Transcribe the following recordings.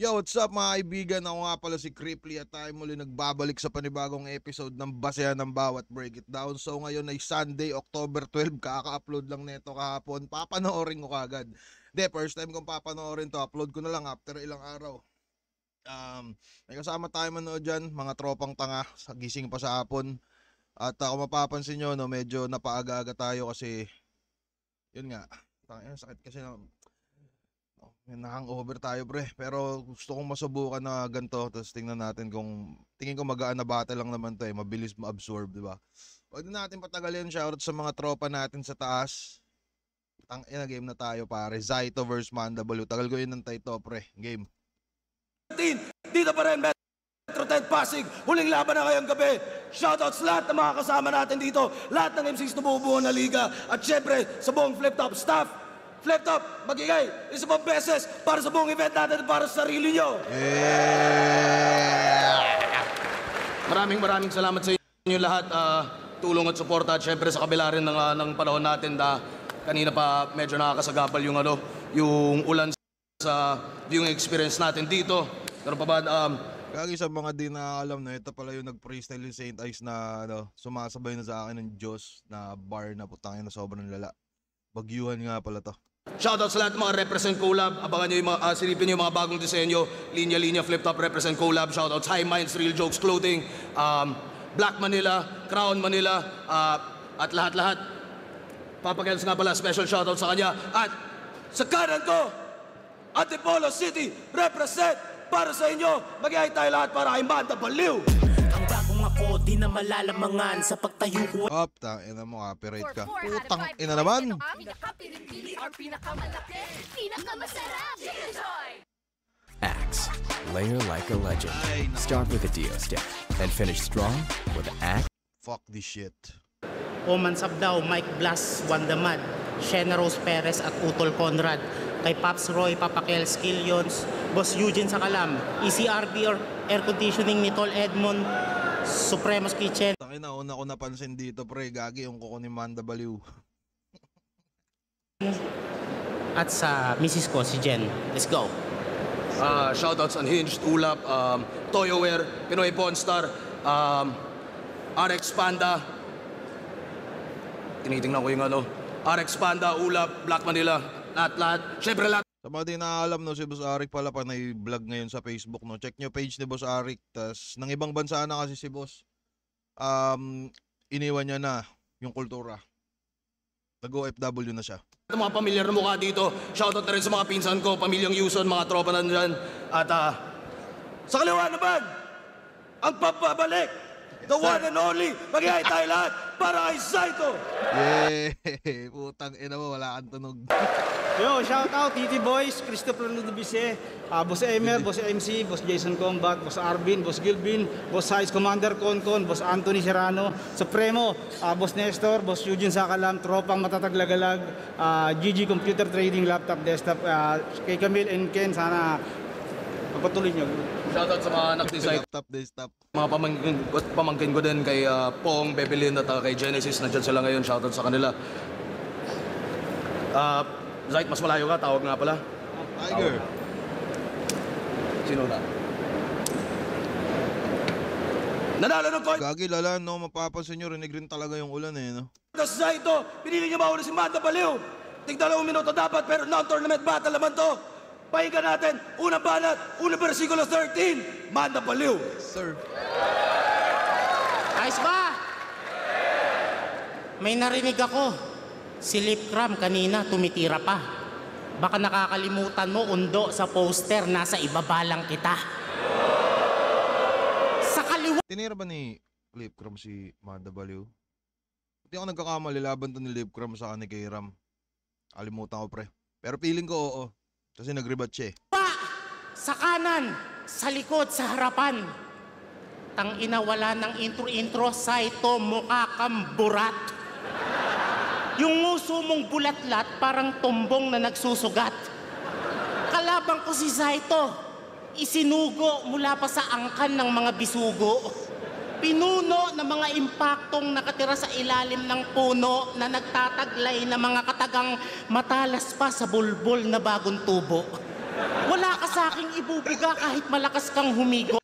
Yo, what's up mga kaibigan? Ako nga pala si Cripply at tayo muli nagbabalik sa panibagong episode ng Basehan ng Bawat Break It Down. So ngayon ay Sunday, October 12, kaka-upload lang neto kahapon. Papanoorin ko kagad. Hindi, first time kong papanoorin to, upload ko na lang after ilang araw. May kasama tayo manood dyan, mga tropang tanga, gising pa sa hapon. At kung mapapansin nyo, no, medyo napaaga-aga tayo kasi, yun nga, sakit kasi na, na-hangover tayo pre, pero gusto kong masubukan na ganito, tapos tingnan natin kung, tingin ko magaan na battle lang naman to mabilis ma-absorb, diba? Huwag na natin patagalin, shoutout sa mga tropa natin sa taas. Ina game na tayo pare, Zaito vs Mandabalu, tagal ko yun ng to pre, game. Dito pa rin, Metro 10 Pasig, huling laban na ngayong gabi. Shoutout sa lahat ng mga kasama natin dito, lahat ng MCs na bumubuo na liga, at syempre sa buong Flip Top staff. Flip Top, magigay isa pang beses para sa buong event natin para sa sarili nyo. Maraming salamat sa inyo lahat. Tulong at suporta at syempre sa kabila rin ng panahon natin na kanina pa medyo nakakasagapal yung ulan sa viewing experience natin dito. Pero pa ba, Kagi sa mga di na alam na ito pala yung nag-freestyle yung Saint Ice na sumasabay na sa akin ng Diyos na bar na putangin na sobrang lala. Bagyuhan nga pala to. Shoutout sa lahat ng mga Represent Collab. Abangan nyo yung mga, silipin nyo yung mga bagong disenyo. Linya-linya, Flip Top, Represent Collab. Shoutouts High Minds, Real Jokes Clothing, Black Manila, Crown Manila, at lahat-lahat. Papa Kels nga pala, special shoutout sa kanya. At sa kanan ko, Antipolo City, represent para sa inyo. Mag-iay tayo lahat para kay Mandabalu. Ang bagong ako, di na malalamangan sa pagtayo ko. Op, ina mo, copyright ka. Putang ina naman. Axe. Layer like a legend. Start with a Dio stick and finish strong with Axe. Fuck this shit. Oman Sabdaw, Mike Blas, Wandamad, Shena Rose Perez at Utol Conrad, kay Paps Roy, Papakel Skillions, Boss Eugene Sakalam, ECRB or Air Conditioning ni Tol Edmond, Supremos Kitchen. Tangina, una ko napansin dito pre, gagi yung kuko ni Mandabalu. At sa Mrs. ko, si Jen. Let's go. Shoutouts Unhinged, Ulap, Toyoware, Pinoy Pornstar, RX Panda. Tinitingnan ko yung RX Panda, Ulap, Black Manila, lahat. Siyempre lahat. Sa mga di nakaalam no, si Boss Arik pala pa na-vlog ngayon sa Facebook no. Check nyo page ni Boss Arik. Tas ng ibang bansa na kasi si Boss. Iniwan niya na yung kultura. Nag-OFW na siya. Mga pamilyar na mukha dito. Shoutout na rin sa mga pinsan ko, pamilyang Yuson, mga tropa na dyan. At sa kaliwa naman, ang papabalik, the one and only, mag-iay tayo lahat para kay Zaito. Yeah, putang ina mo, wala kang tunog. Yo, shout out TT Boys, Christopher Ludovise, Boss Emer, Boss MC, Boss Jason Combat, Boss Arvin, Boss Gilvin, Boss Size Commander Concon, Boss Anthony Serrano, Supremo, Boss Nestor, Boss Eugene Sakalam, Tropang Matatagagalag, GG Computer Trading Laptop Desktop, kay Camille and Ken, sana pagpatuloy nyo. Shoutout sa mga nag-design. Laptop, desktop. Mga pamangkin ko din kay Pong, Bebelin at kay Genesis. Nandiyan sila ngayon. Shoutout sa kanila. Zait, mas malayo ka. Tawag nga pala. Tiger. Sino na? Nanalo ng coin. Gagi lala no, mapapansin nyo, rinig rin talaga yung ulan no. Sa Zaito, pinili niya mauna si Mandabalu. Tig-2 minuto dapat pero non-tournament battle naman to. Pahinga natin, unang banat, unang versikulo 13, Mandabalu. Sir. Ayos ba? May narinig ako. Si Lip Cram kanina tumitira pa. Baka nakakalimutan mo, undo sa poster, nasa ibaba lang kita. Sa kaliwa. Tinira ba ni Lip Cram si Mandabalu? Hindi ako nagkakamali, laban to ni Lip Cram sa ni kay Ram. Alimutan ko pre. Pero feeling ko oo. Kasi nag-rebat siya Sa kanan, sa likod, sa harapan. Tangina, wala ng intro-intro, Saito, mukha kang burat. Yung nguso mong bulatlat, parang tumbong na nagsusugat. Kalabang ko si Saito, isinugo mula pa sa angkan ng mga bisugo. Pinuno ng mga impaktong nakatira sa ilalim ng puno na nagtataglay ng mga katagang matalas pa sa bulbul na bagong tubo. Wala ka sa aking ibubuga kahit malakas kang humigo.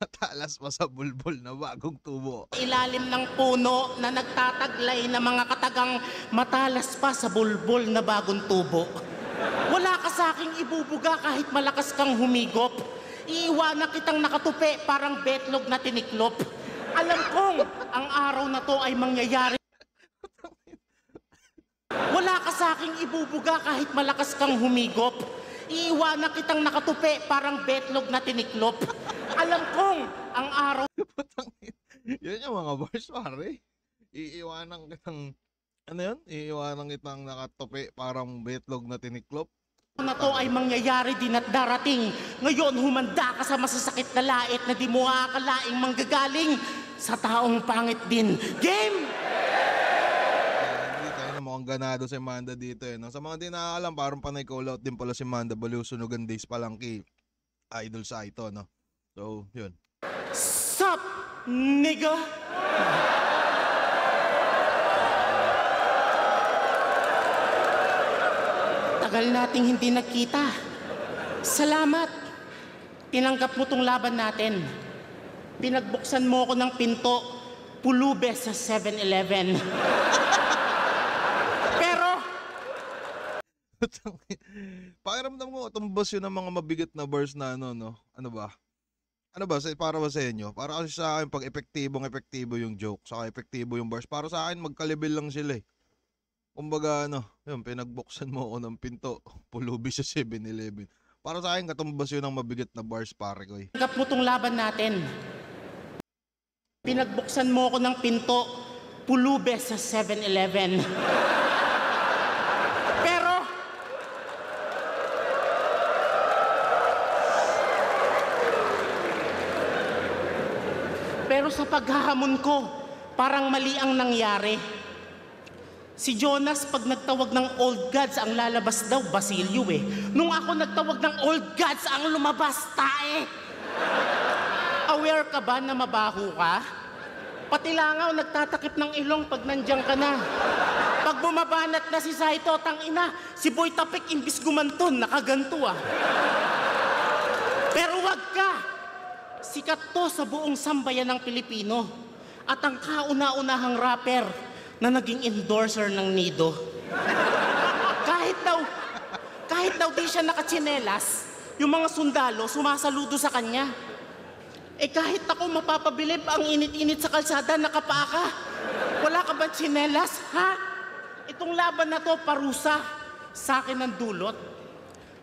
Matalas pa sa bulbol na bagong tubo. Ilalim ng puno na nagtataglay na mga katagang matalas pa sa bulbol na bagong tubo. Wala ka sa aking ibubuga kahit malakas kang humigop. Iiwanan kitang nakatupi parang betlog na tiniklop. Alam kong ang araw na to ay mangyayari. Wala ka sa aking ibubuga kahit malakas kang humigop. Iiwanan kitang nakatupi parang betlog na tiniklop. Alam kong ang araw Yun yung mga bars, pare. Iiwanan kitang, ano yun? Iiwanan kitang nakatupi parang betlog na tiniklop. na to ay mangyayari din at darating. Ngayon, humanda ka sa masasakit na lait na di mo aakalaing manggagaling sa taong pangit din. Game! Hindi tayo na mukhang ganado si Manda dito eh. No? Sa mga di nakakalam, parang panay call out din pala si Manda. Baliw sunugan days pa lang kay Idol Saito, no? So, yun. Sup, nigga? Tagal nating hindi nagkita. Salamat. Tinanggap mo tong laban natin. Pinagbuksan mo ako ng pinto, pulubes sa 7-Eleven. Pero, Pakiramdam ko, tumbas yun ng mga mabigat na bars na ano, no? Ano ba? Ano ba? Para ba sa inyo? Para kasi sa akin, pag epektibo yung joke, saka epektibo yung bars, para sa akin, magkalibel lang sila eh. Kumbaga, ano, yun, pinagbuksan mo ako ng pinto, pulubi sa 7-Eleven. Para sa akin, katumbas yun ng mabigat na bars, pare ko eh. tinanggap mo tong laban natin. Pinagbuksan mo ako ng pinto, pulubes sa 7-Eleven. Pero sa paghahamon ko, parang mali ang nangyari. Si Jonas, pag nagtawag ng old gods, ang lalabas daw, Basilio eh. Nung ako nagtawag ng old gods, ang lumabas, tae. Aware ka ba na mabaho ka? Pati langaw, nagtatakip ng ilong pag nandiyan ka na. Pag bumabanat na si Saito, tangina, si Boy Tapik imbis gumanton, nakaganto ah. Pero wag ka! Sikat to sa buong sambayan ng Pilipino at ang kauna-unahang rapper na naging endorser ng Nido. Kahit daw di siya nakatsinelas, yung mga sundalo sumasaludo sa kanya. Eh kahit ako mapapabilib ang init-init sa kalsada, nakapaa ka. Wala ka ba tsinelas, ha? Itong laban na to, parusa. Sa akin ang dulot.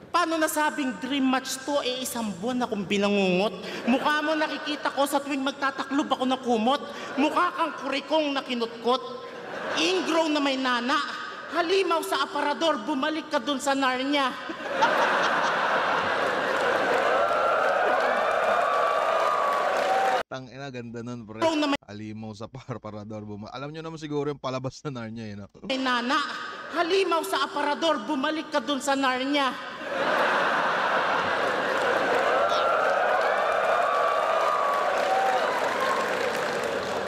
Paano nasabing dream match to, eh isang buwan akong binangungot? Mukha mo nakikita ko sa tuwing magtataklob ako na kumot. Mukha kang kurikong na kinutkot. Ingrow na may nana. Halimaw sa aparador, bumalik ka dun sa Narnia. Tangina, ganda nun, pre. Ingrow na may Alimaw sa parador. Alam nyo naman siguro yung palabas na Narnia, eh, no? nana. Halimaw sa aparador, bumalik ka dun sa Narnia.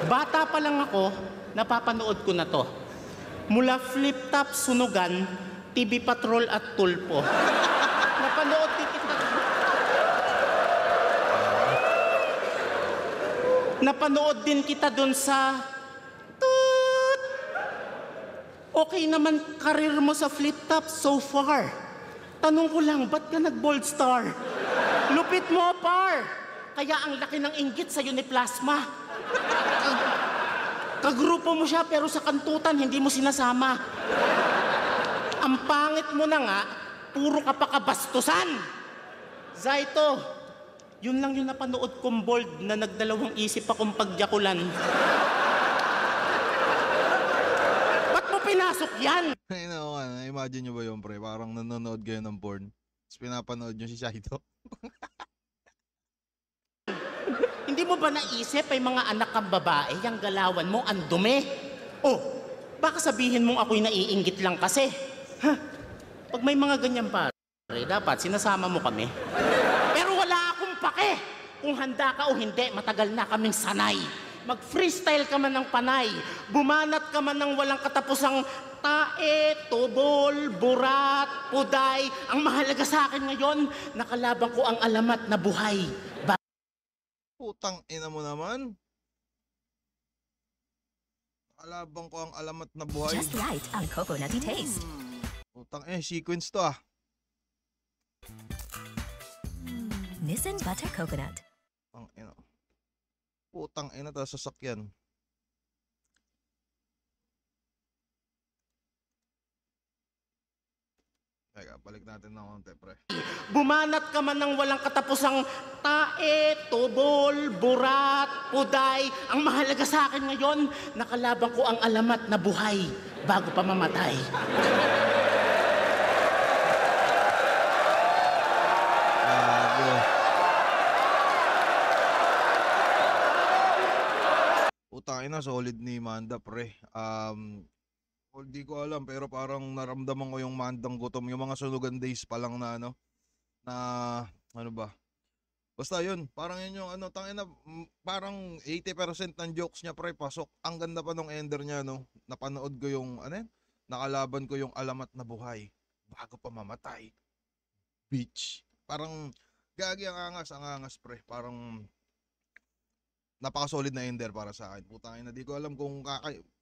Bata pa lang ako, napapanood ko na to. Mula Flip Top, Sunugan, TV Patrol at Tulpo. Napanood din kita. Napanood din kita doon sa Toot. Okay naman karir mo sa Flip Top so far. Tanong ko lang, ba't ka nag-bold star? Lupit mo, par. Kaya ang laki ng inggit sa'yo ni Plasma. Kagrupo mo siya pero sa kantutan hindi mo sinasama. Ang pangit mo na nga, puro ka pa kabastusan. Zaito, yun lang yung napanood kong bold na nagdalawang isip akong pagyakulan. Ba't mo pinasok yan? Ay, no, imagine nyo ba yun, pre? Parang nanonood kayo ng porn. Tapos pinapanood nyo si Saito. Hindi mo ba naisip ay mga anak kang babae, yung galawan mo, ang dumi? Oh, baka sabihin mong ako'y naiinggit lang kasi. Ha? Pag may mga ganyan pare, dapat sinasama mo kami. Pero wala akong pake. Kung handa ka o hindi, matagal na kaming sanay. Mag-freestyle ka man ng panay, bumanat ka man ng walang katapusang tae, tubol, burat, puday. Ang mahalaga sa akin ngayon, nakalaban ko ang alamat na buhay. Putang ina mo naman. Kalabang ko ang alamat na buhay. Just right ang coconutty taste. Putang sequence to ah. Nissin Butter Coconut. Ang ina. Putang ina ta sasakyan. Teka, balik natin ng konti, pre. Bumanat ka man ng walang katapusang tae, tubol, burat, puday. Ang mahalaga sa akin ngayon, nakalaban ko ang alamat na buhay bago pa mamatay. Putang ina, solid ni Manda, pre. Hindi ko alam pero parang naramdaman ko yung mandang gutom yung mga sunugan days pa lang na ano ba. Basta yun, parang yun yung tangina, parang 80% ng jokes niya pre pasok. Ang ganda pa nung ender niya Napanood ko yung nakalaban ko yung alamat na buhay bago pa mamatay. Bitch. Parang gagi ang angas pre. Parang napaka-solid na ender para sa akin. Putang ina, di ko alam kung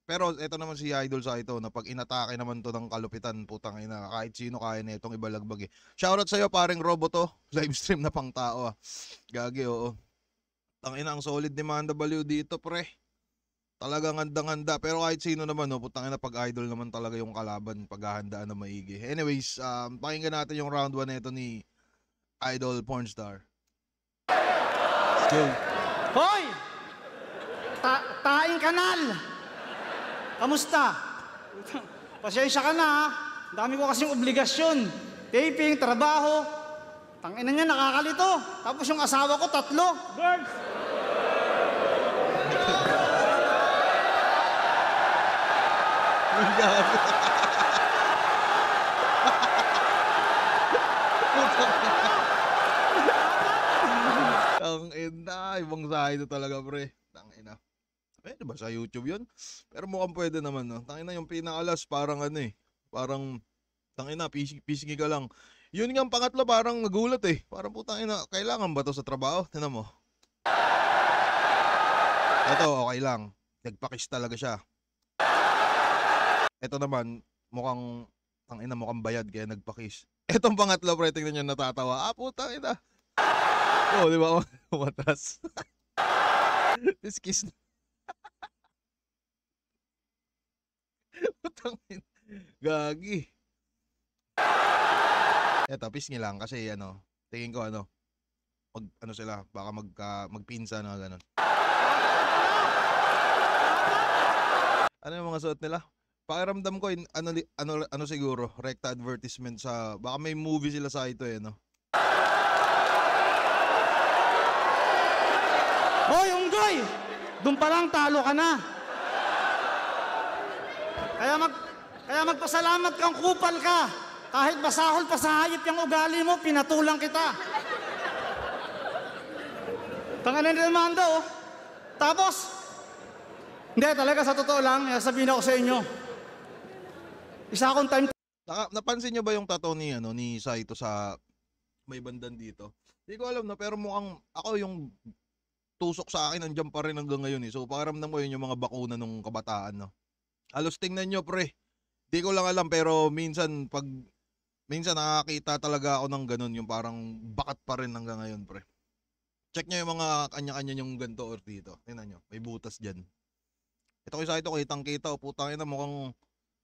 pero eto naman si Idol sa ito na pag inatake naman to ng kalupitan, putang ina, kahit sino kaya na itong ibalagbag eh. Shoutout sa'yo paring Roboto, live stream na pang tao ah. Gagi, oo. Tangina, ang solid ni Manda Baliw dito pre. Talagang handang-handa, pero kahit sino naman putang ina, pag Idol naman talaga yung kalaban, paghahandaan na maigi. Anyways, pakinggan natin yung round 1 nito ni Idol Pornstar. Let's go. Hoy! Taing kanal! Kamusta? Pasensya ka na ha. Dami ko kasing obligasyon. Taping, trabaho. Tangina niya, nakakalito. Tapos yung asawa ko, 3. Girls! Ang ina, ibang side talaga pre. Tangina. Pwede ba sa YouTube yun? Pero mukhang pwede naman Tangina yung pinakalas parang parang tangina pisngi ka lang. Yun nga ang pangatlo parang nagulat eh. Parang putang ina, kailangan ba to sa trabaho? Tingnan mo. Ito okay lang. Nagpakis talaga siya. Ito naman mukhang tangina mukhang bayad kaya nagpakis. Etong pangatlo pre, tingnan niyo natatawa. Putang ina. Oh, di ba? Matas. Kiss. Putangin. Gagi. Eto, pisngi lang kasi tingin ko sila, baka magpinsa na ganun. Ano yung mga suot nila? Pakiramdam ko ano siguro, rekta advertisement sa baka may movie sila sa ito Hoy, Unggoy! Doon pa lang talo ka na. Kaya magpasalamat kang kupal ka. Kahit basahol pa sa hayop yung ugali mo, pinatulang kita. Tanganan ni Amanda, oh. Tapos, hindi talaga sa totoo lang, sabihin ako sa inyo. Isa akong time. Napansin niyo ba yung tattoo ni Saito sa may bandan dito? Hindi ko alam pero mukhang ako yung tusok sa akin nandiyan pa rin hanggang ngayon eh. So pakiramdam ko yun yung mga bakuna nung kabataan Halos tingnan nyo pre. Di ko lang alam pero minsan nakakita talaga ako ng ganun yung parang bakat pa rin hanggang ngayon pre. Check nyo yung mga kanya-kanya yung ganto or dito. Tingnan nyo, may butas dyan. Ito kasi ito kitang kita putang ina mukhang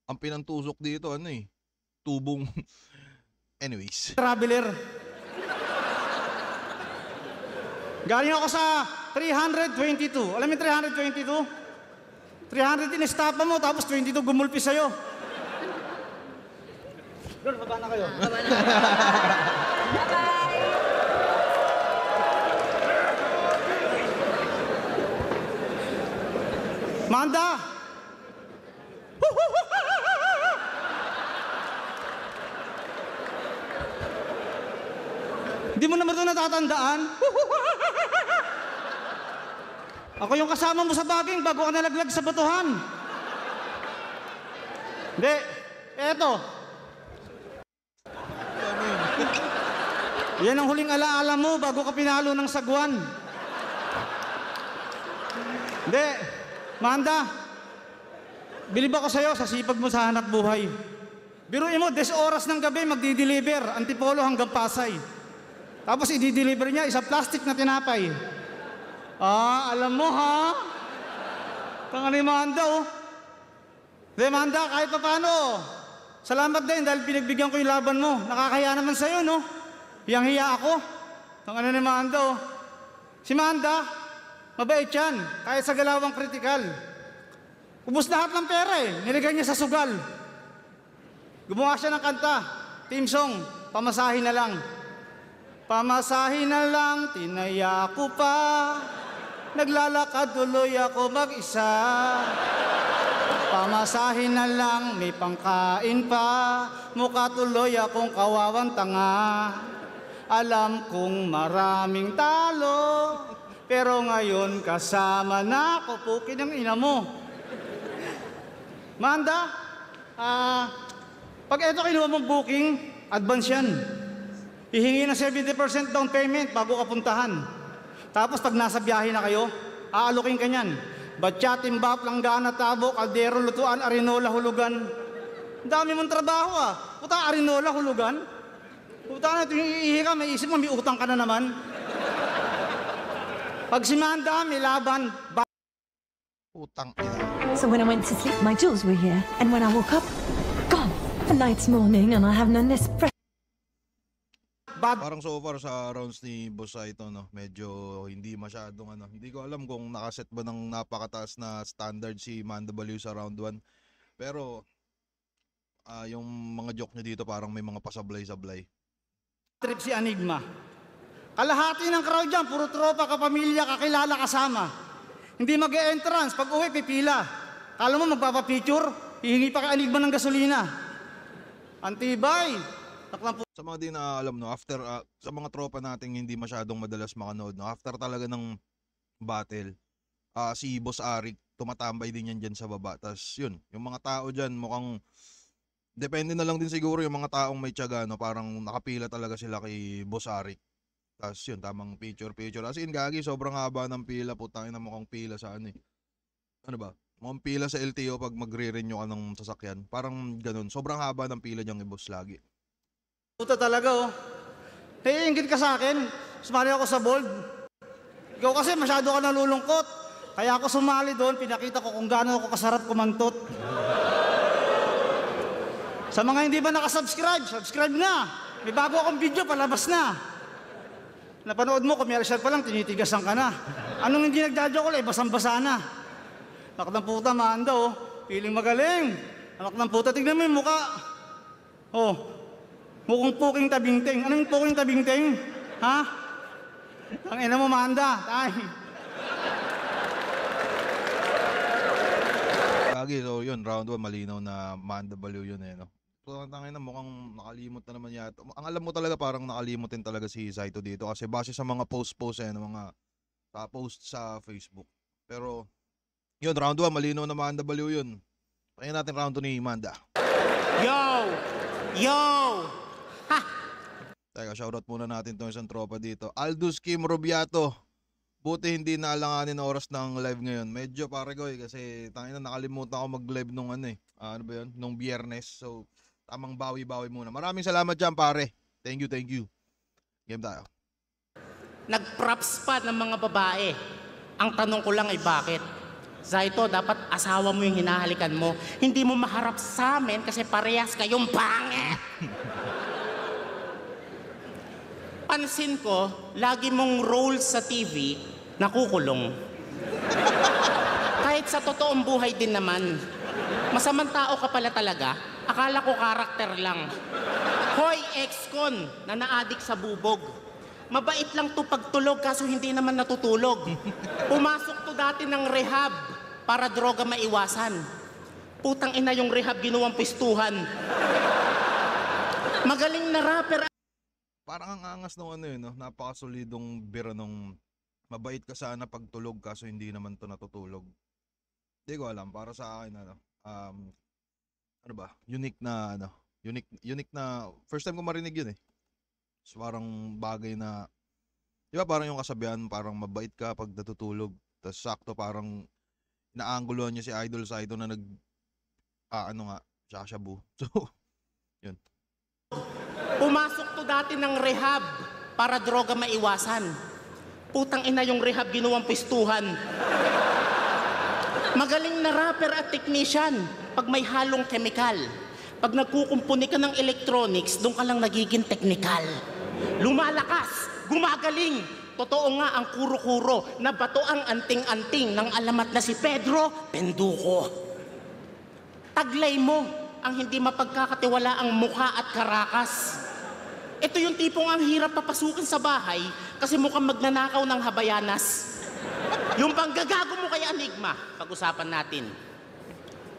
ang pinantusok dito tubong. Anyways. Traveler. Galing ako sa 322. Alam mo 322? 300 inestapa mo, tapos 22 gumulpi sa'yo. Girl, baba na kayo. Baba na. Manda! Hindi mo naman ito natatandaan? Ako yung kasama mo sa baging bago ka nalaglag sa batuhan. Hindi, eto. Yan ang huling alaala mo bago ka pinalo ng sagwan. Hindi, Manda, bilib ako sa'yo sa sipag mo sa hanap buhay. Biruin mo, 10 oras ng gabi magdi-deliver, Antipolo hanggang Pasay. Tapos i-deliver niya isang plastic na tinapay. Alam mo ha? Tanga ni Manda oh. De Manda, kahit pa paano. Salamat din dahil pinagbigyan ko yung laban mo. Nakakaya naman sa'yo no? Hiyang-hiya ako. Tanga ni Manda oh. Si Manda, mabait yan, kahit sa galawang kritikal. Ubus lahat ng pera nilagay niya sa sugal. Gumawa siya ng kanta, team song, pamasahin na lang. Pamasahin na lang, tinaya ko pa. Naglalakad tuloy ako mag-isa. Pamasahin na lang, may pangkain pa. Mukha tuloy akong kawawang tanga. Alam kong maraming talo, pero ngayon kasama na ako. Pukin ang ina mo. Manda, pag eto kinuha mong booking, advance yan. Hihingi ng 70% down payment bago ka puntahan. Tapos pag nasa biyahe na kayo, aalukin ka niyan. Batya, timbap, langgana, tabo, kaldero, lutuan, arinola, hulugan. Ang dami mong trabaho Puta, arinola, hulugan. Puta na, iihi ka, may isip mo, may utang ka na naman. Pag si Manda, may laban. Utang. So when I went to sleep, my jewels were here. And when I woke up, gone. And now it's morning and I have none this fresh. Parang so far sa rounds ni Boss Saito, no, medyo hindi masyadong hindi ko alam kung nakaset ba ng napakataas na standard si Manda Baliw sa round 1. Pero yung mga joke niya dito parang may mga pasablay-sablay. Trip si Enigma. Kalahati ng crowd dyan, puro tropa, kapamilya, kakilala, kasama. Hindi mag-e-entrance, pag uwi, pipila. Kala mo magpapapicture, hihingi pa ka Enigma ng gasolina. Antibay. Sa mga di na alam, no, after sa mga tropa nating hindi masyadong madalas makanood, no, after talaga ng battle, si Boss Arik tumatambay din yan dyan sa baba. Tas yun, yung mga tao dyan mukhang depende na lang din siguro yung mga taong may tiyaga, no, parang nakapila talaga sila kay Boss Arik. Tas yun, tamang picture. As in, gagi, sobrang haba ng pila, putangin na mukhang pila sa ano ba? Mukhang pila sa LTO pag magre-renew ka ng sasakyan. Parang ganun, sobrang haba ng pila niyang i-boss lagi. Puta talaga Naiingit ka sa akin, sumali ako sa bold. Ikaw kasi masyado ka nalulungkot. Kaya ako sumali doon, pinakita ko kung gaano ako kasarap kumantot. Sa mga hindi ba nakasubscribe, subscribe na. May bago akong video, palabas na. Napanood mo, commercial pa lang, tinitigasan ka na. Anong hindi nagdadyo ko, basang-basa na. Anak ng puta, Manda feeling magaling. Anak ng puta, tignan mo yung mukha. Mukhang puking tabingting. Anong puking tabingting? Ha? Ang ina mo, Manda. Lagi, so yun, round 1, malinaw na Manda Baliw yun no. So, tangin na mukhang nakalimot na naman yata. Ang alam mo talaga, parang nakalimot din talaga si Saito dito kasi base sa mga post mga post sa Facebook. Pero, yun, round 1, malinaw na Manda Baliw yun. Pahinga natin round 2 ni Manda. Yo! Teka, shoutout muna natin itong isang tropa dito. Aldous Kim Rubiato. Buti hindi naalanganin na oras ng live ngayon. Medyo pare ko kasi tangina nakalimutan ako mag-live nung ano ba yun? Nung Biyernes. So, tamang bawi-bawi muna. Maraming salamat dyan pare. Thank you. Game tayo. Nag-props pa ng mga babae. Ang tanong ko lang ay bakit? Saito, dapat asawa mo yung hinahalikan mo. Hindi mo maharap sa amin kasi parehas kayong pangit. Pansin ko, lagi mong role sa TV, nakukulong. Kahit sa totoong buhay din naman. Masamang tao ka pala talaga, akala ko karakter lang. Hoy, ex-con na naadik sa bubog. Mabait lang to pagtulog kaso hindi naman natutulog. Pumasok to dati ng rehab para droga maiwasan. Putang ina yung rehab ginawang pistuhan. Magaling na rapper. Parang ang angas nung no? Napakasolidong biro nung mabait ka sana pag tulog kaso hindi naman to natutulog. Hindi ko alam, para sa akin ano ba, unique na first time ko marinig yun eh. So, parang bagay na, di ba parang yung kasabihan, parang mabait ka pag natutulog, tapos sakto parang inaangguluhan niya si Idol Saito na shashabu. So, yun. Pumasok to dati ng rehab para droga maiwasan. Putang ina yung rehab ginawang pistuhan. Magaling na rapper at technician pag may halong chemical. Pag nagkukumpuni ka ng electronics, doon ka lang nagiging technical. Lumalakas, gumagaling. Totoo nga ang kuro-kuro na bato ang anting-anting ng alamat na si Pedro Penduko. Taglay mo ang hindi mapagkakatiwala ang mukha at karakas. Ito yung tipong ang hirap papasukin sa bahay kasi mukhang magnanakaw ng habayanas. Yung panggagago mo kay Enigma, pag-usapan natin.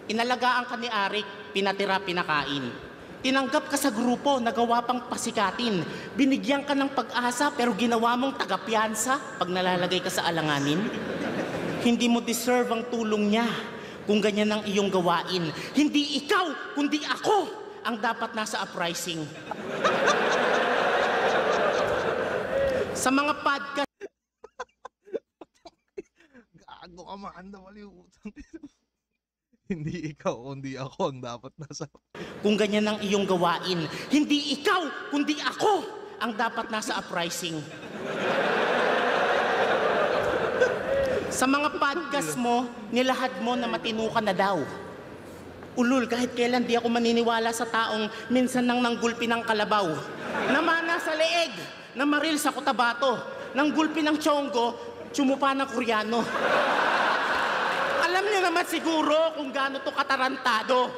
Inalagaan ka ni Arik, pinatira, pinakain. Tinanggap ka sa grupo, nagawa pang pasikatin. Binigyan ka ng pag-asa pero ginawa mong tagapiyansa pag nalalagay ka sa alanganin. Hindi mo deserve ang tulong niya kung ganyan ang iyong gawain. Hindi ikaw, kundi ako ang dapat nasa uprising. Sa mga podcast... Gago ka man, maliutang. Hindi ikaw, kundi ako ang dapat nasa... Kung ganyan ang iyong gawain, hindi ikaw, kundi ako ang dapat nasa uprising. Sa mga podcast mo, nilahad mo na matino ka na daw. Ulul, kahit kailan di ako maniniwala sa taong minsan nang nanggulpi ng kalabaw. Namana sa leeg, namaril sa Cotabato, nanggulpi ng Chongo, tsumupa ng Koreano. Alam niyo naman siguro kung gaano to katarantado.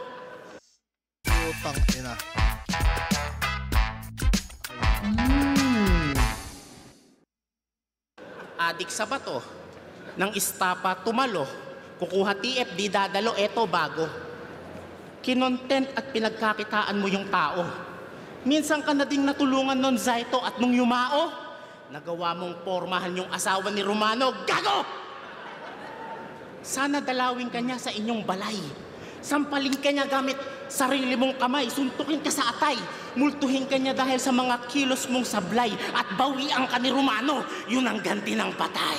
Putang ina. Adik sa bato, ng istapa tumalo, kukuha TFD dadalo, eto bago. Kinontent at pinagkakitaan mo yung tao. Minsan ka na ding natulungan nun Zaito at nung yumao, nagawa mong pormahan yung asawa ni Romano, gago! Sana dalawin ka niya sa inyong balay. Sampalin ka niya gamit sarili mong kamay, suntukin ka sa atay, multuhin ka niya dahil sa mga kilos mong sablay at bawian ka ni Romano, yun ang ganti ng patay.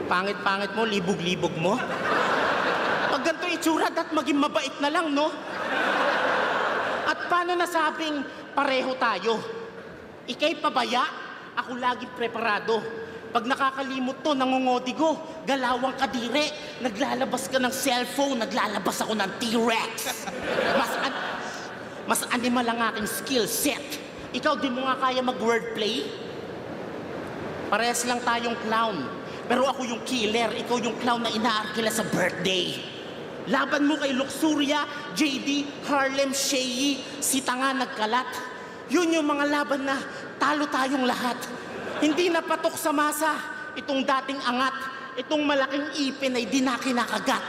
Pangit-pangit mo, libog-libog mo. Pag ganito itsura, at maging mabait na lang, no? At paano nasabing pareho tayo? Ika'y pabaya, ako laging preparado. Pag nakakalimot to, nangungodigo, galawang kadire, naglalabas ka ng cellphone, naglalabas ako ng T-Rex. Mas animal ang aking skill set. Ikaw, di mo nga kaya mag-wordplay? Parehas lang tayong clown. Pero ako yung killer, ikaw yung clown na inaarkila sa birthday. Laban mo kay Luxuria, JD, Harlem, Shei, si Tanga nagkalat. Yun yung mga laban na talo tayong lahat. Hindi na patok sa masa itong dating angat, itong malaking ipin ay di na kinakagat.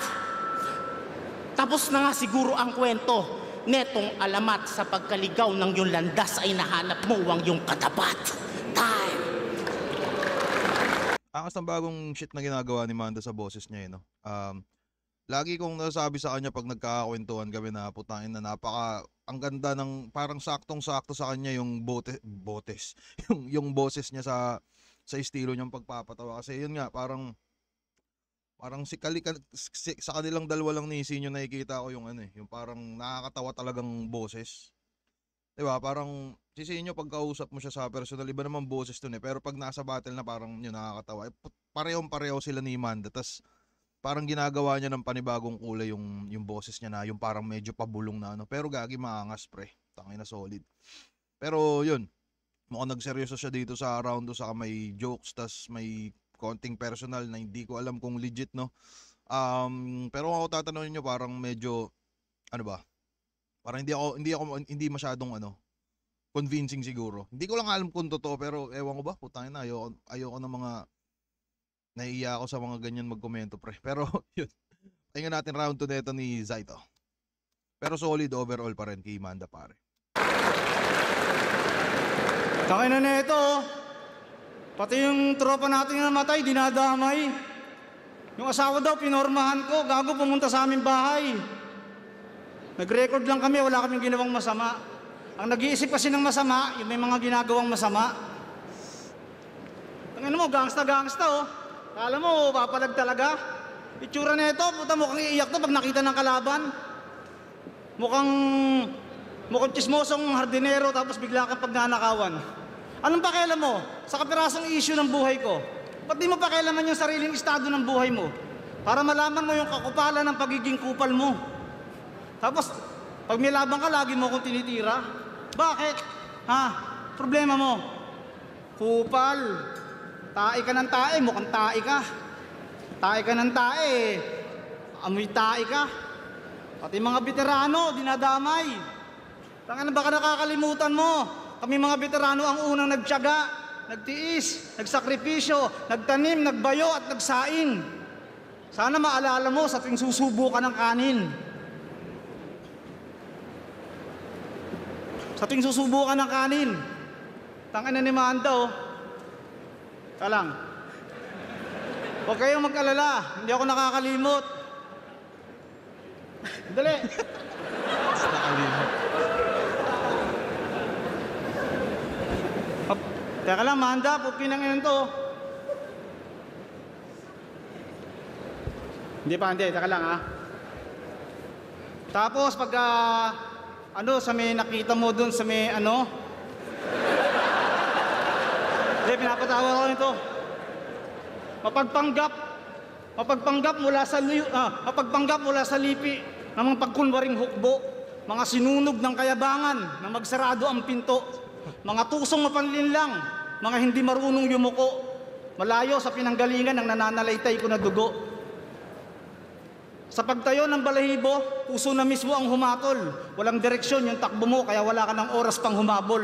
Tapos na nga siguro ang kwento, netong alamat sa pagkaligaw ng yung landas ay nahanap mo ang yung katapat. Time! Angas ng bagong shit na ginagawa ni Manda sa boses niya, no? Lagi kong nasasabi sa kanya pag nagkakakwentuhan kami na putangin na ang ganda ng parang saktong-sakto sa kanya yung botes yung boses niya sa estilo niyang pagpapatawa kasi yun nga parang sa kanilang dalawa lang ni Sinyo nakikita ko yung yung parang nakakatawa talagang boses. 'Di ba? Parang si Sinyo pagkausap mo siya sa personal iba naman boses dun pero pag nasa battle na parang yun nakakatawa. Parehong-pareho sila ni Manda tas parang ginagawa niya ng panibagong kulay yung boses niya na yung parang medyo pabulong na pero gagi maangas pre. Tangina solid. Pero yun, mukhang nagseryoso siya dito sa round 2 saka may jokes tas may konting personal na hindi ko alam kung legit no. Pero kung ako tatanungin niyo parang medyo parang hindi masyadong convincing siguro. Hindi ko lang alam kung totoo pero ewan ko ba putangin na ayoko ng mga naiiya ako sa mga ganyan magkomento pre. Pero yun. Tingnan natin round 2 nito ni Zaito. Pero solid overall pa rin kay Manda pare. Tangin na nito. Pati yung tropa natin na namatay, dinadamay. Yung asawa daw, pinormahan ko, gago pumunta sa aming bahay. Nag-record lang kami, wala kaming ginawang masama. Ang nag-iisip kasi ng masama, yung may mga ginagawang masama. Tingnan mo, gangsta-gangsta oh. Kala mo, papalag talaga. Itsura na ito, puta mukhang iiyak to pag nakita ng kalaban. Mukhang chismosong hardinero tapos bigla kang pagnanakawan. Anong pakialam mo sa kapirasong issue ng buhay ko? Ba't di mo pakialaman yung sariling estado ng buhay mo? Para malaman mo yung kakupalan ng pagiging kupal mo. Tapos, pag may labang ka, lagi mo akong tinitira. Bakit? Ha? Problema mo? Kupal. Tae ka ng tae, mukhang tae ka. Tae ka ng tae, amoy tae ka. Pati mga veterano, dinadamay. Tangina, baka nakakalimutan mo. Kami mga veterano ang unang nagtiyaga, nagtiis, nagsakripisyo, nagtanim, nagbayo at nagsaing. Sana maalala mo sa tuwing susubo ka ng kanin. Sa tuwing susubo ka ng kanin. Tangina ni Manda oh. Kalang. Huwag kayong mag-alala, hindi ako nakakalimot. Dali. Nakalimot. Teka lang, Manda, pukin ang inan to. Hindi pa, hindi. Teka lang, ha. Tapos, pagka, sa may nakita mo dun, sa may, hindi, pinapatawa ko nito. Mapagpanggap mula sa lipi ng mga pagkunwaring hukbo, mga sinunog ng kayabangan na magsarado ang pinto, mga tusong mapanlinlang, mga hindi marunong yumuko, malayo sa pinanggalingan ng nananalaytay ko na dugo. Sa pagtayo ng balahibo, puso na mismo ang humatol, walang direksyon yung takbo mo kaya wala ka ng oras pang humabol.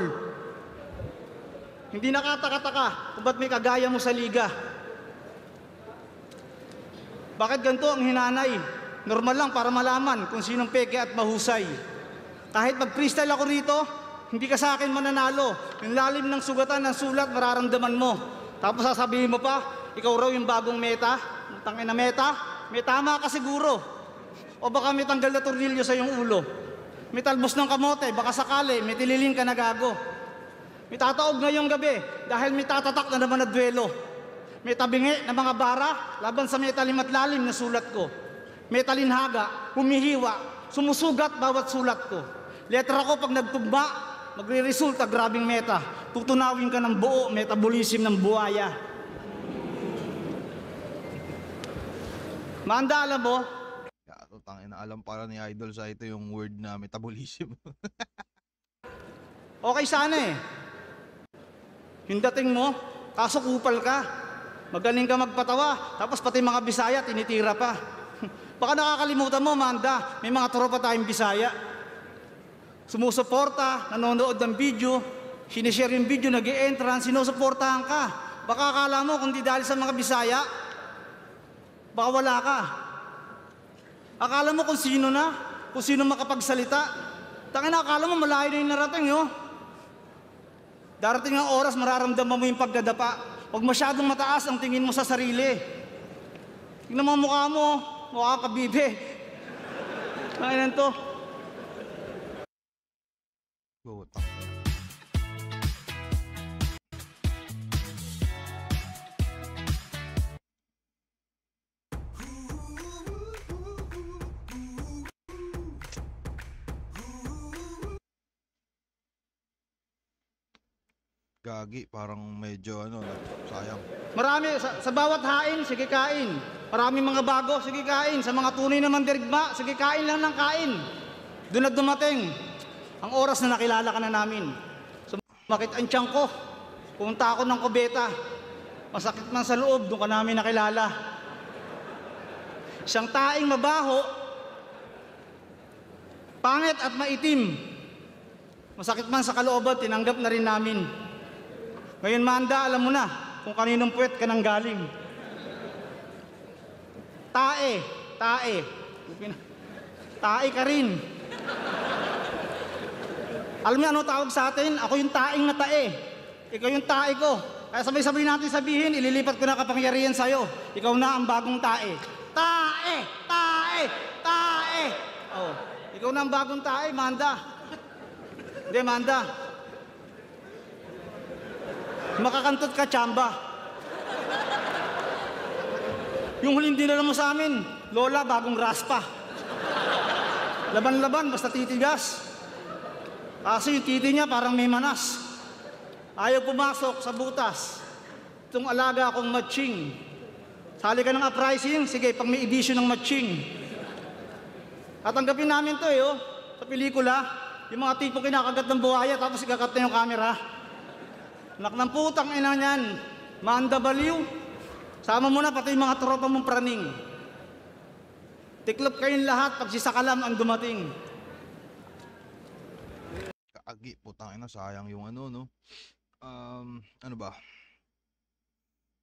Hindi nakataka-taka kung ba't may kagaya mo sa liga. Bakit ganito ang hinanay? Normal lang para malaman kung sinong peke at mahusay. Kahit mag-freestyle ako rito, hindi ka sa akin mananalo. Yung lalim ng sugatan ng sulat, mararamdaman mo. Tapos sasabihin mo pa, ikaw raw yung bagong meta. Tangin na meta? May tama ka siguro. O baka may tanggal na tornilyo sa iyong ulo. May talbos ng kamote, baka sakali, may tililing ka na gago. May tataog ngayong gabi dahil may tatatak na naman na duelo. May tabingi na mga bara laban sa may talim at lalim na sulat ko. May talinhaga, humihiwa, sumusugat bawat sulat ko. Letra ko pag nagtugma, magre-resulta grabing meta. Tutunawin ka ng buo, metabolism ng buhaya. Manda, alam mo? Tangina, alam para ni Idol sa ito yung word na metabolism. Okay sana eh. Yung dating mo, kaso kupal ka. Magaling ka magpatawa, tapos pati mga Bisaya tinitira pa. Baka nakakalimutan mo, Manda, may mga tropa tayong Bisaya. Sumusuporta, nanonood ng video, sinishare yung video, nag-i-entrance, sinusuportahan ka. Baka akala mo kung di dahil sa mga Bisaya, baka wala ka. Akala mo kung sino makapagsalita. Tangina, akala mo malayo na yung narating, yo. Darating ang oras, mararamdaman mo yung pagdadapa. Huwag masyadong mataas ang tingin mo sa sarili. Tingnan mo mukha mo, mukha ka bibe. Kailan to? Butang. Gagi, parang medyo sayang. Marami, sa bawat hain, sige kain. Maraming mga bago, sige kain. Sa mga tunay na mandirigma, sige kain lang ng kain. Doon na dumating ang oras na nakilala ka na namin. Sumakit ang tiyan ko. Pumunta ako ng kubeta. Masakit man sa loob, doon ka namin nakilala. Isang taing mabaho, pangit at maitim. Masakit man sa kalooban, tinanggap na rin namin. Ngayon, Manda, alam mo na kung kaninong puwet ka nang galing. Tae. Tae ka rin. Alam niyo ano tawag sa atin? Ako yung taing na tae. ikaw yung tae ko. Kaya sabay-sabay natin sabihin, ililipat ko na kapangyarihan sa'yo. Ikaw na ang bagong tae. Tae! Tae! Tae! Oh, ikaw na ang bagong tae, Manda. Hindi, Manda. Makakantot ka, Chamba. Yung huling dinala mo sa amin, Lola, bagong raspa. Laban-laban, basta titigas. Kasi yung titi niya parang may manas. Ayaw pumasok sa butas. Itong alaga akong matching. Sali ka ng uprising, sige, pag may edition ng matching. Tatanggapin namin to oh. Sa pelikula, yung mga tipo kinakagat ng buhaya tapos ikakat na yung camera. Anak ng putang ina niyan, Manda Baliw. Sama mo na pati yung mga tropa mong praning. Tiklop kayong lahat pag si Sakalam ang dumating. Kaagi, putang ina, sayang yung ano, no? Ano ba?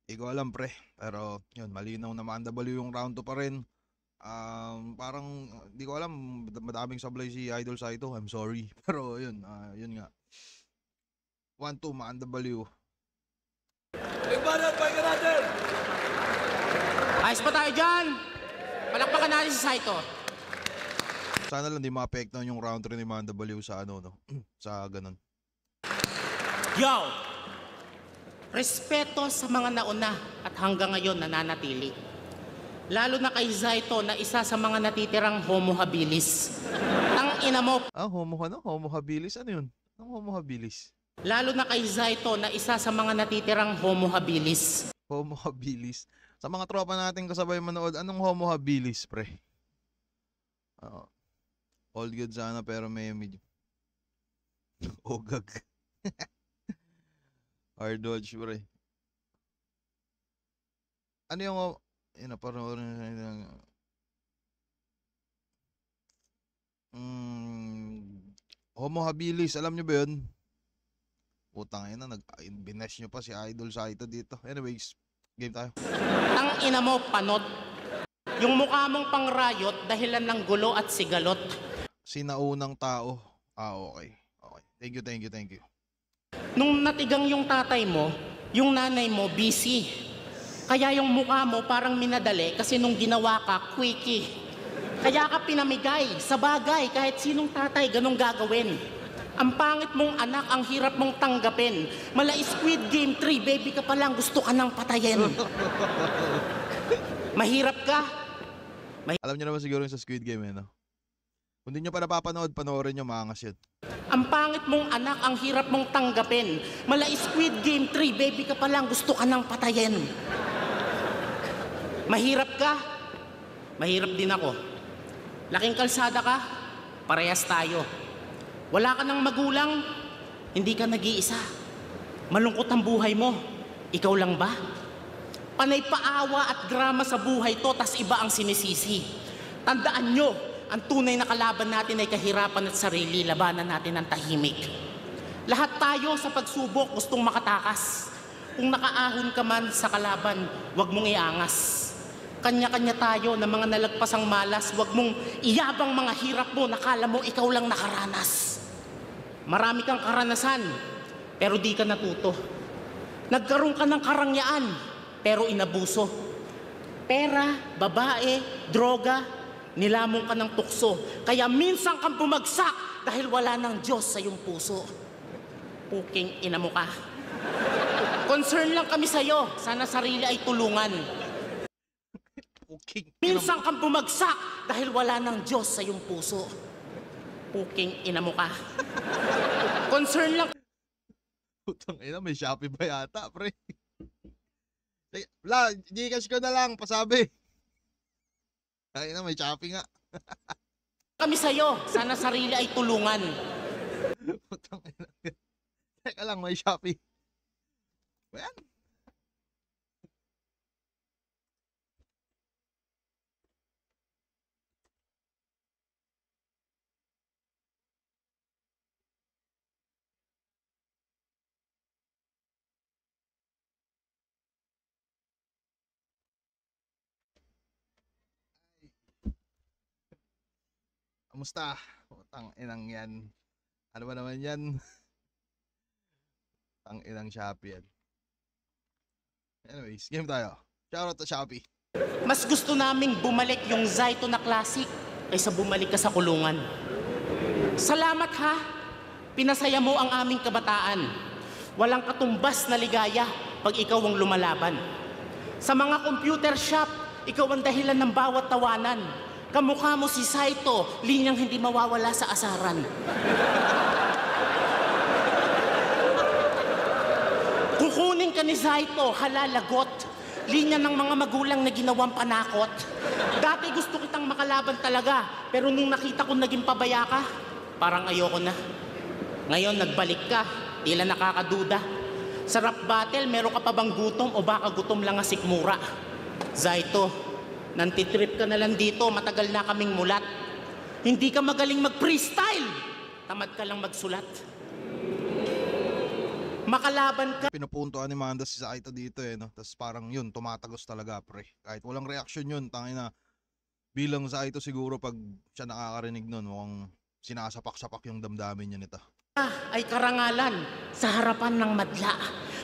Hindi ko alam, pre. Pero, yun, malinaw na Manda Baliw yung round 2 pa rin. Parang, hindi ko alam, madaming sablay si Idol Saito. I'm sorry. Pero, yun, yun nga. 1-2, Manda Baliw. Ayos pa tayo dyan. Palakpakan natin si Saito. Sana lang di maapektuhan yung round 3 ni Manda Baliw sa ano, no? Sa ganun. Yo! Respeto sa mga nauna at hanggang ngayon nananatili. Lalo na kay Saito na isa sa mga natitirang homo habilis. Tang ina mo. Homo ano? Homo habilis? Ano yun? Ang homo habilis? Lalo na kay Saito na isa sa mga natitirang homo habilis. Homo habilis? Sa mga tropa natin kasabay manood, anong homo habilis, pre? All good sana pero may medyo ogag. Hard dodge, pre. Ano yung parang homo habilis, alam nyo ba yun? Putang ina, binesh nyo pa si Idol Saito dito. Anyways, game tayo. Tang ina mo, panot. Yung mukha mong pang-riot dahilan ng gulo at sigalot. Sinaunang tao. Okay. Okay. Thank you. Nung natigang yung tatay mo, yung nanay mo busy. Kaya yung mukha mo parang minadali kasi nung ginawa ka, quickie. Kaya ka pinamigay sa bagay kahit sinong tatay ganong gagawin. Ang pangit mong anak, ang hirap mong tanggapin. Mala Squid Game 3, baby ka pa lang, gusto ka nang patayin. Mahirap ka. Alam niyo naman siguro yung sa Squid Game, no? Kung di nyo pa napapanood, panoorin nyo, maangas yun. Ang pangit mong anak, ang hirap mong tanggapin. Mala Squid Game 3, baby ka pa lang, gusto ka nang patayin. Mahirap ka. Mahirap din ako. Laking kalsada ka, parehas tayo. Wala ka ng magulang, hindi ka nag-iisa. Malungkot ang buhay mo, ikaw lang ba? Panay paawa at drama sa buhay to, tas iba ang sinisisi. Tandaan nyo, ang tunay na kalaban natin ay kahirapan at sarili, labanan natin ang tahimik. Lahat tayo sa pagsubok gustong makatakas. Kung nakaahon ka man sa kalaban, huwag mong iangas. Kanya-kanya tayo na mga nalagpasang malas, huwag mong iyabang mga hirap mo, nakala mo ikaw lang nakaranas. Marami kang karanasan, pero di ka natuto. Nagkaroon ka ng karangyaan, pero inabuso. Pera, babae, droga, nilamong ka ng tukso. Kaya minsan kang bumagsak dahil wala ng Diyos sa iyong puso. Puking ina mo ka. Concern lang kami sa'yo, sana sarili ay tulungan. Minsan kang bumagsak dahil wala ng Diyos sa iyong puso. Puking ina mo ka. Concern lang. Putang ina, may Shopee ba yata, pre? Wala, Gcash ko na lang, pasabi. Ay na, may Shopee nga. Kami sa'yo, sana sarili ay tulungan. Putang ina. Teka lang, may Shopee. Ayan. Kamusta? Putang inang yan. Ano ba naman yan? Ang inang Shopee yan. Anyways, game tayo. Shoutout to Shopee. Mas gusto naming bumalik yung Zaito na classic kaysa bumalik ka sa kulungan. Salamat ha. Pinasaya mo ang aming kabataan. Walang katumbas na ligaya pag ikaw ang lumalaban. Sa mga computer shop, ikaw ang dahilan ng bawat tawanan. Kamukha mo si Saito, linyang hindi mawawala sa asaran. Kukunin ka ni Saito, halalagot. Linya ng mga magulang na ginawang panakot. Dati gusto kitang makalaban talaga, pero nung nakita ko naging pabaya ka, parang ayoko na. Ngayon nagbalik ka, tila nakakaduda. Sa rap battle, meron ka pa bang gutom o baka gutom lang ang sikmura? Zaito, nantitrip ka na lang dito, matagal na kaming mulat. Hindi ka magaling mag-freestyle, tamad ka lang magsulat. Makalaban ka. Pinupuntuan ni Manda si Saito dito no. Tapos parang yun, tumatagos talaga pre. Kahit walang reaction yun, tangina. Bilang Saito siguro pag siya nakakarinig nun, mukhang sinasapak-sapak yung damdamin niya nito. Ay karangalan sa harapan ng madla.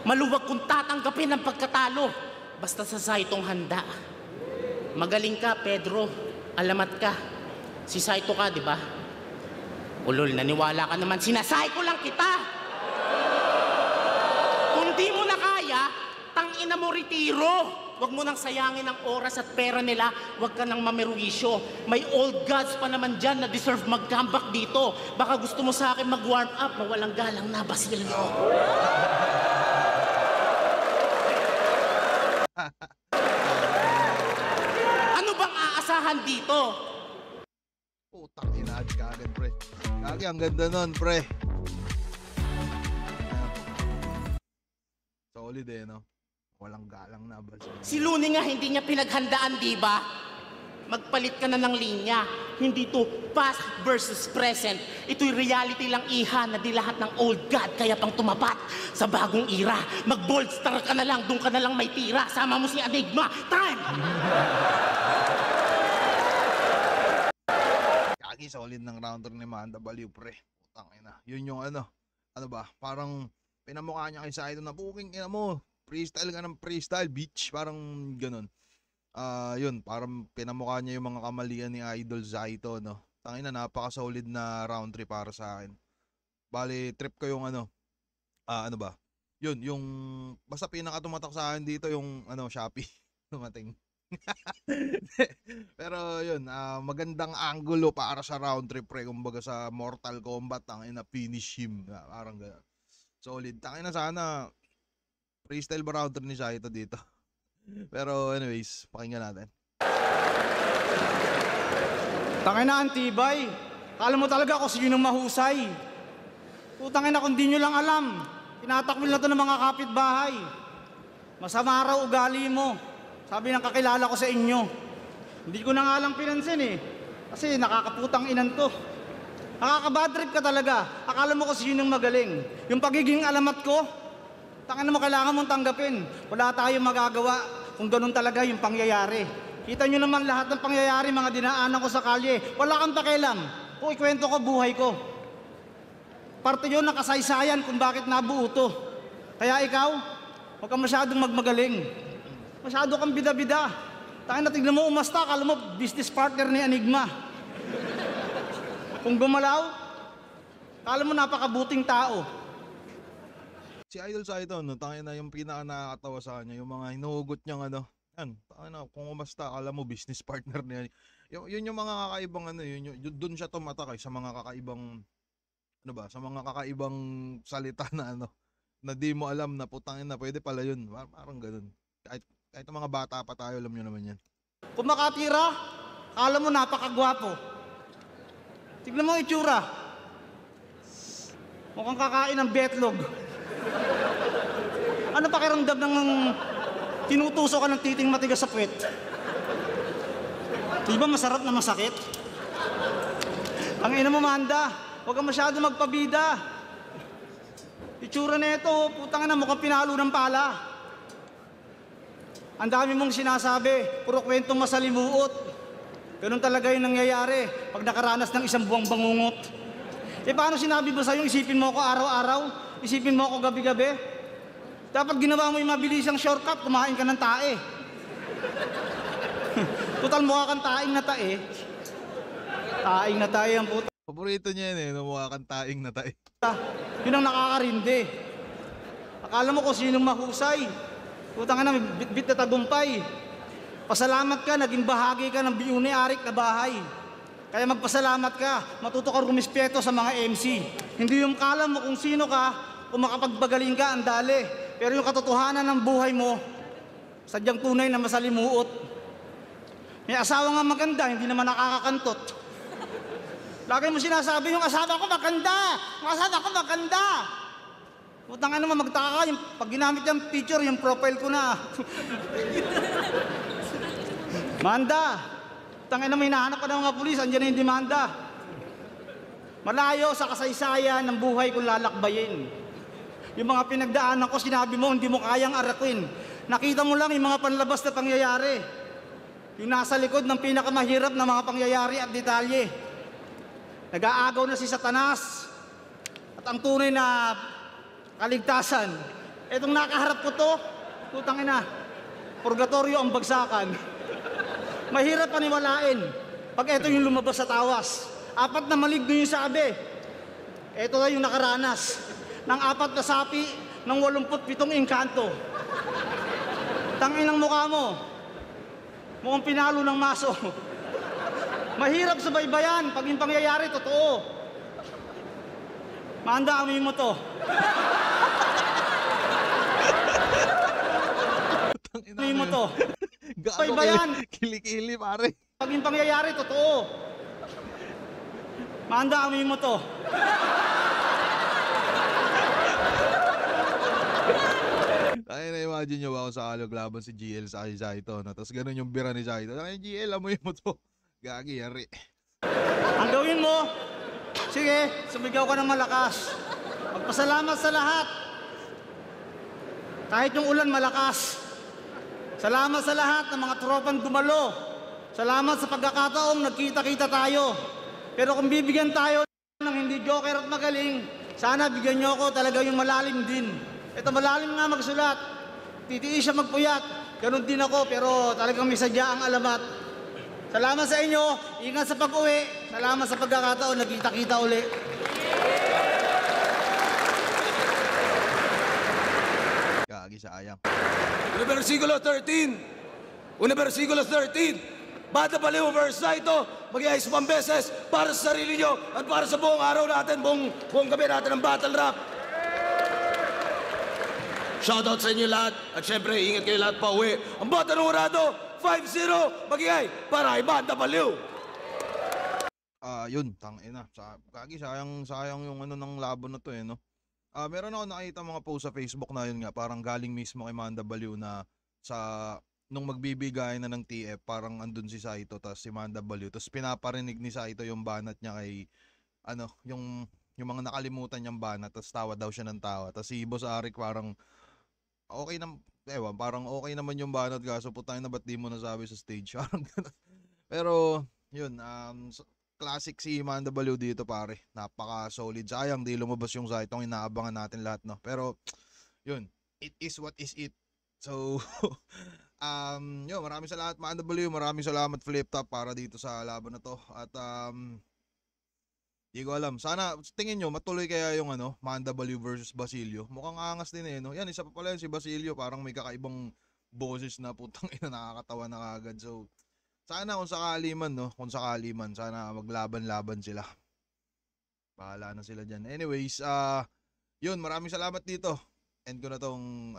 Maluwag kung tatanggapin ang pagkatalo. Basta sa Saitong handa. Magaling ka, Pedro. Alamat ka. Si Saito ka, di ba? Ulol, naniwala ka naman. Sinasay ko lang kita. Kung di mo na kaya, tangina mo retiro. Huwag mo nang sayangin ang oras at pera nila. Huwag ka nang mamerwisyo. May old gods pa naman dyan na deserve mag-comeback dito. Baka gusto mo sa akin mag-warm up, mawalang galang na Basilio. Ano bang aasahan dito? Putang ina, kagad pre. Kagi, ang ganda nun pre. Solid no? Walang galang na ba? Si Luni nga hindi niya pinaghandaan, di ba? Magpalit ka na ng linya. Hindi to past versus present. Ito'y reality lang iha na di lahat ng old god kaya pang tumapat sa bagong era. Mag-bold star ka na lang, doon ka na lang may tira. Sama mo si Enigma. Time! Kagi, solid ng rounder ni Manda Baliw pre. Putang ina. Yun yung ano ba? Parang pinamukha niya kay Saito na puking ina mo. Freestyle ka ng freestyle, bitch. Parang ganun. Yun, parang pinamukha niya yung mga kamalian ni Idol Zaito, no? Tangina, napaka-solid na round trip para sa akin. Bali, trip ko yung ano ba? Yun, yung, basta pinaka-tumatak sa akin dito yung, Shopee. Tumating. Pero yun, magandang angulo para sa round trip, pre. Kumbaga sa Mortal Kombat, tangina, finish him. Parang ganun. Solid. Tangina, sana freestyle ba rounder ni Saito dito? Pero anyways, pakinggan natin. Tangin na, Antibay. Kala mo talaga ako sino mahusay. Putangin na, kung di nyo lang alam. Tinatakwil na to ng mga kapitbahay. Masama raw ugali mo. Sabi ng kakilala ko sa inyo. Hindi ko na nga lang pinansin eh. Kasi nakakaputang inan to. Nakaka-bad trip ka talaga. Akala mo ko sino magaling. Yung pagiging alamat ko, tangin mo, kailangan mong tanggapin. Wala tayong magagawa kung ganun talaga yung pangyayari. Kita nyo naman lahat ng pangyayari, mga dinaanan ko sa kalye. Wala kang pakialam kung ikwento ko buhay ko. Parte yun ng kasaysayan kung bakit nabuo to. Kaya ikaw, huwag kang masyadong magmagaling. Masyado kang bida-bida. Tangin na, tignan mo, umasta, akala mo business partner ni Enigma. Kung gumalaw, akala mo napakabuting tao. Si Idol Saito, no, tangina yung pinaka nakakatawa sa kanya, yung mga hinuhugot niyang tangina, kung umasta, akala mo business partner niya. Yun yung mga kakaibang doon siya tumatak sa mga kakaibang sa mga kakaibang salita na na di mo alam na putangin na pwede pala yun. Parang ganun. Kahit mga bata pa tayo, alam nyo naman yan. Kung makatira, akala mo napakagwapo. Tignan mo ang itsura. Mukhang kakain ng betlog. Ano pakiramdam ng tinutusok ka ng titing matigas sa puwet? Di ba masarap na masakit? Ang ina mo, Manda, huwag kang masyado magpabida. Itsura na ito, putang na, mukhang pinalo ng pala. Ang dami mong sinasabi, puro kwentong masalimuot. Ganun talaga yung nangyayari pag nakaranas ng isang buwang bangungot. Eh paano sinabi ba sa'yo, isipin mo ako araw-araw? Isipin mo ako gabi-gabi? Dapat ginawa mo yung mabilisang shortcut, kumain ka ng tae. Total mukha kang taing na tae. Taing na tae ang puta. Paborito niya yan eh, no? Mukha kang taing na tae. Yun ang nakakarindi. Akala mo kung sinong mahusay. Putang na, bit-bit na tagumpay. Pasalamat ka, naging bahagi ka ng biyuni-arik na bahay. Kaya magpasalamat ka, matuto ka rumispeto sa mga MC. Hindi yung kala mo kung sino ka, kung makapagbagaling ka, ang dali. Pero yung katotohanan ng buhay mo, sadyang tunay na masalimuot. May asawa nga maganda, hindi naman nakakakantot. Lagi mo sinasabi, yung asawa ko maganda! Yung asawa ko maganda! Putang ina naman, magtaka ka, yung, pag ginamit yung picture, yung profile ko na. Manda! Putang ina, may hinahanap ka ng mga pulis, andyan na yung demanda. Malayo sa kasaysayan ng buhay kong lalakbayin. Yung mga pinagdaanan ko, sinabi mo, hindi mo kayang arakwin. Nakita mo lang yung mga panlabas na pangyayari. Yung nasa likod ng pinakamahirap na mga pangyayari at detalye. Nag-aagaw na si Satanas at ang tunay na kaligtasan. Etong nakaharap ko to, putang ina, purgatorio ang bagsakan. Mahirap paniwalain pag eto yung lumabas sa tawas. 4 na maligno yung sabi. Eto na yung nakaranas ng 4 na sapi ng 87 engkanto. Tangin ang mukha mo. Mukhang pinalo ng maso. Mahirap subaybayan pag yung pangyayari totoo. Manda, amoy mo to. Amoy mo to. Subaybayan. Kilikili pare. Pag yung pangyayari totoo. Manda, amoy mo to. Ay, na-imagine nyo ba kung sa alog laban si GL sa kay Saito, no? Tapos ganun yung bira ni Saito. Ay, GL, amoy mo to. Gagi, yari. Ang gawin mo, sige, sumigaw ka ng malakas. Magpasalamat sa lahat. Kahit yung ulan malakas. Salamat sa lahat ng mga tropang dumalo. Salamat sa pagkakataong nagkita-kita tayo. Pero kung bibigyan tayo ng hindi joker at magaling, sana bigyan nyo ako talaga yung malalim din. Ito malalim nga magsulat. Titiis siya magpuyat. Ganun din ako, pero talagang may sadya ang alamat. Salamat sa inyo. Ingat sa pag-uwi. Salamat sa pagkakataon. Nagkita-kita uli. Gagi, sayang. Versikulo 13. Versikulo 13. Bata Baliw versus Saito. Mag-iayos pang beses para sa sarili nyo at para sa buong araw natin, buong gabi natin ng battle rap. Shoutout sa inyo lahat. At syempre, ingat kayo lahat pa uwi. Ang Bata ng Urado, 5-0. Mag-iay para kay Bata Baliw. Yun, tangina. Gagi, sayang yung ano ng laban na to eh, no? Meron ako nakita mga post sa Facebook na yun nga, parang galing mismo kay Manda Baliw na nung magbibigay na ng TF, parang andun si Saito, tapos si Manda Baliw, tapos pinaparinig ni Saito yung banat niya kay, yung mga nakalimutan niyang banat, tapos tawa daw siya ng tawa, tapos si Boss Arik parang, okay na, parang okay naman yung banat, kaso putang na ba't di mo nasabi sa stage, parang gano'n. Pero, yun, classic si Manda Baliw dito pare, napaka solid. Sayang di lumabas yung Saito, inaabangan natin lahat, no? Pero yun, it is what is it. So yun, maraming salamat Manda Baliw, maraming salamat Flip Top para dito sa laban na to. At di ko alam, sana tingin nyo matuloy kaya yung Manda Baliw versus Basilio. Mukhang angas din eh, no? Yan, isa pa pala yun si Basilio, parang may kakaibang boses na putang ina, nakakatawa na kagad. So sana kung sakali man, no? Kung sakali man, sana maglaban-laban sila. Bahala na sila dyan. Anyways, yun, maraming salamat dito. End ko na tong,